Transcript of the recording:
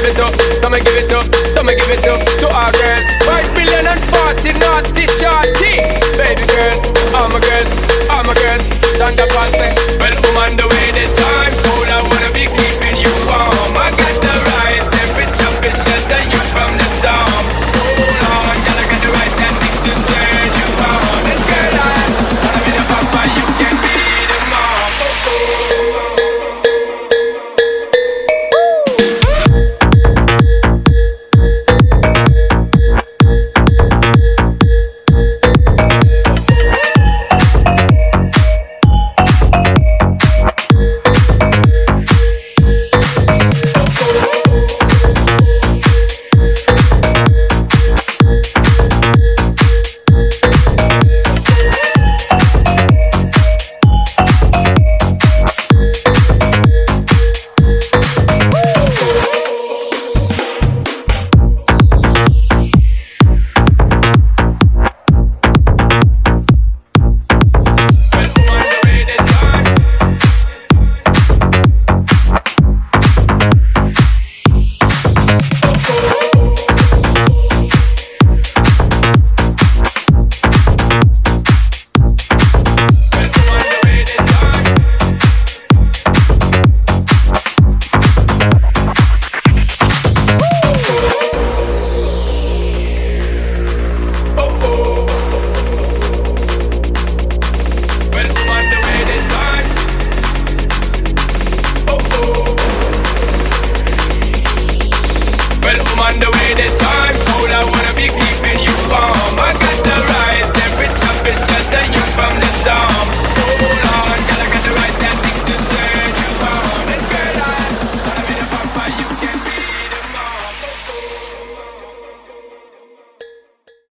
it up, so me give it up, so me give it up to our girls. 5 billion and 40 naughty shorty. Baby girl, all my girls, all my girls. Thunder Paul say, well, I'm on the way this time. Cool, I wanna be keeping you warm. I got the right temperature to shelter you from the storm. Hold on, girl, I got the right tactics to turn you on. And girl, wanna be the papa, you can be the mom. Well, I'm on the way this time. Cool,